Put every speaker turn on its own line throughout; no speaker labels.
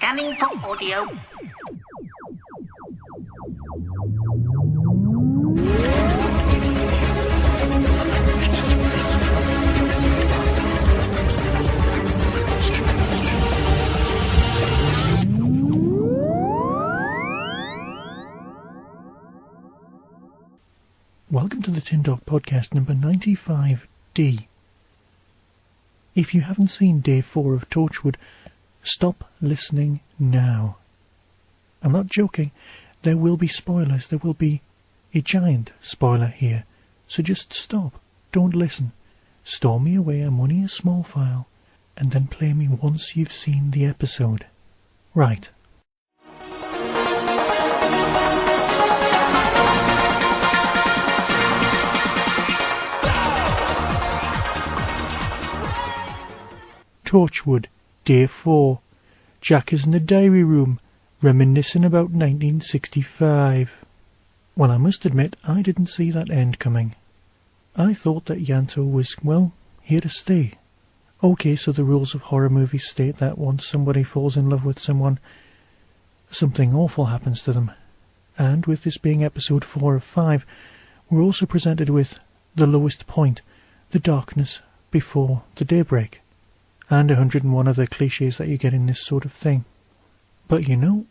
Scanning for audio.
Welcome to the Tin Dog Podcast number 95D. If you haven't seen day 4 of Torchwood, stop listening now. I'm not joking. There will be spoilers. There will be a giant spoiler here. So just stop. Don't listen. Store me away. I'm only a small file. And then play me once you've seen the episode. Right. Torchwood, Day 4. Jack is in the diary room, reminiscing about 1965. Well, I must admit, I didn't see that end coming. I thought that Yanto was, well, here to stay. Okay, so the rules of horror movies state that once somebody falls in love with someone, something awful happens to them. And with this being episode 4 of 5, we're also presented with the lowest point, the darkness before the daybreak. And 101 other cliches that you get in this sort of thing. But you know,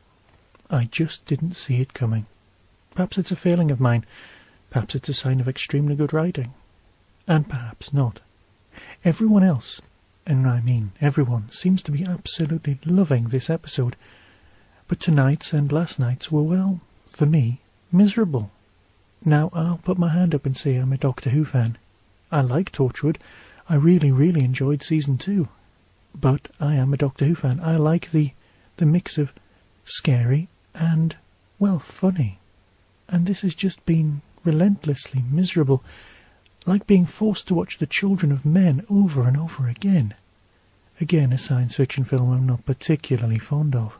I just didn't see it coming. Perhaps it's a failing of mine. Perhaps it's a sign of extremely good writing. And perhaps not. Everyone else, and I mean everyone, seems to be absolutely loving this episode. But tonight's and last night's were, well, for me, miserable. Now, I'll put my hand up and say I'm a Doctor Who fan. I like Torchwood. I really, really enjoyed Season 2. But I am a Doctor Who fan. I like the mix of scary and, well, funny. And this has just been relentlessly miserable, like being forced to watch The Children of Men over and over again. Again, a science fiction film I'm not particularly fond of.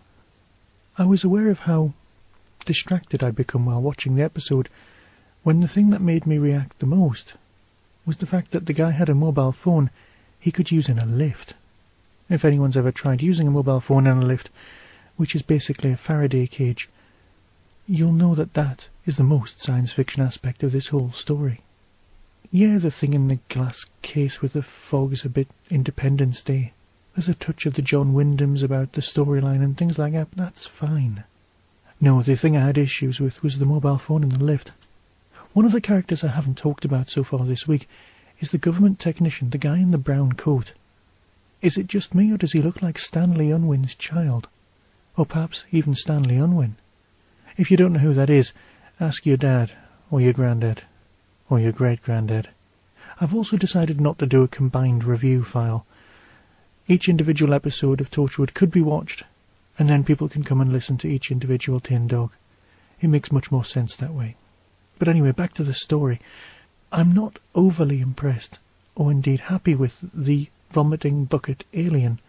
I was aware of how distracted I'd become while watching the episode, when the thing that made me react the most was the fact that the guy had a mobile phone he could use in a lift. If anyone's ever tried using a mobile phone in a lift, which is basically a Faraday cage, you'll know that that is the most science fiction aspect of this whole story. Yeah, the thing in the glass case with the fog is a bit Independence Day. There's a touch of the John Wyndham's about the storyline and things like that, but that's fine. No, the thing I had issues with was the mobile phone in the lift. One of the characters I haven't talked about so far this week is the government technician, the guy in the brown coat. Is it just me, or does he look like Stanley Unwin's child? Or perhaps even Stanley Unwin? If you don't know who that is, ask your dad, or your granddad, or your great-granddad. I've also decided not to do a combined review file. Each individual episode of Torchwood could be watched, and then people can come and listen to each individual Tin Dog. It makes much more sense that way. But anyway, back to the story. I'm not overly impressed, or indeed happy with the vomiting bucket alien.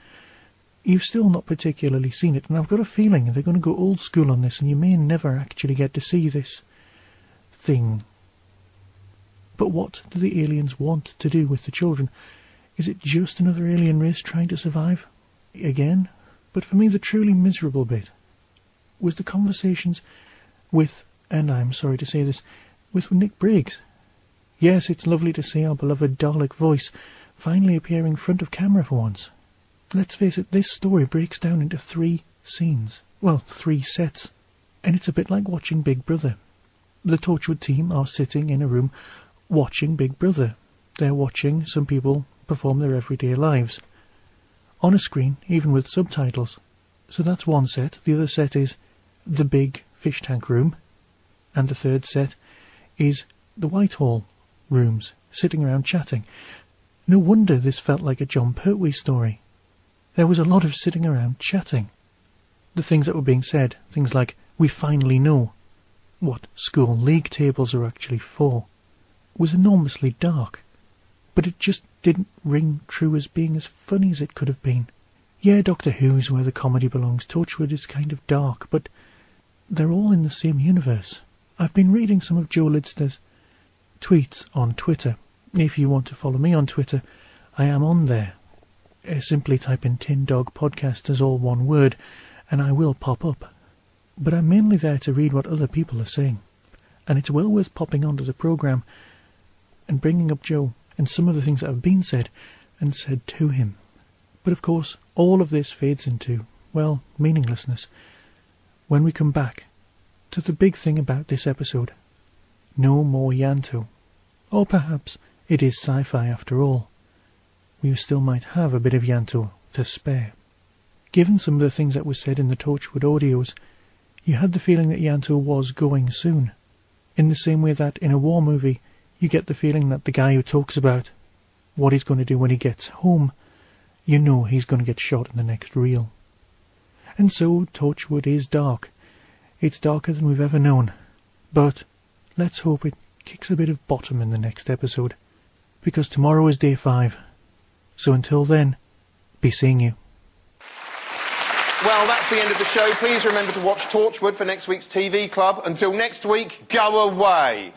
You've still not particularly seen it, and I've got a feeling they're going to go old school on this, and you may never actually get to see this thing. But what do the aliens want to do with the children? Is it just another alien race trying to survive? Again? But for me, the truly miserable bit was the conversations with, and I'm sorry to say this, with Nick Briggs. Yes, it's lovely to see our beloved Dalek voice finally appearing front of camera for once. Let's face it, this story breaks down into 3 scenes. Well, 3 sets. And it's a bit like watching Big Brother. The Torchwood team are sitting in a room watching Big Brother. They're watching some people perform their everyday lives. On a screen, even with subtitles. So that's one set. The other set is the big fish tank room. And the third set is the Whitehall rooms, sitting around chatting. No wonder this felt like a John Pertwee story. There was a lot of sitting around chatting. The things that were being said, things like, we finally know what school league tables are actually for, was enormously dark. But it just didn't ring true as being as funny as it could have been. Yeah, Doctor Who's where the comedy belongs. Torchwood is kind of dark, but they're all in the same universe. I've been reading some of Joe Lidster's tweets on Twitter. If you want to follow me on Twitter, I am on there. Simply type in Tin Dog Podcast as all one word, and I will pop up. But I'm mainly there to read what other people are saying, and it's well worth popping onto the programme and bringing up Joe and some of the things that have been said and said to him. But of course, all of this fades into, well, meaninglessness when we come back to the big thing about this episode. No more Yanto. Or perhaps it is sci-fi after all. We still might have a bit of Yanto to spare. Given some of the things that were said in the Torchwood audios, you had the feeling that Yanto was going soon. In the same way that in a war movie, you get the feeling that the guy who talks about what he's going to do when he gets home, you know he's going to get shot in the next reel. And so Torchwood is dark. It's darker than we've ever known. But let's hope it kicks a bit of bottom in the next episode, because tomorrow is day 5. So until then, be seeing you.
Well, that's the end of the show. Please remember to watch Torchwood for next week's TV Club. Until next week, go away.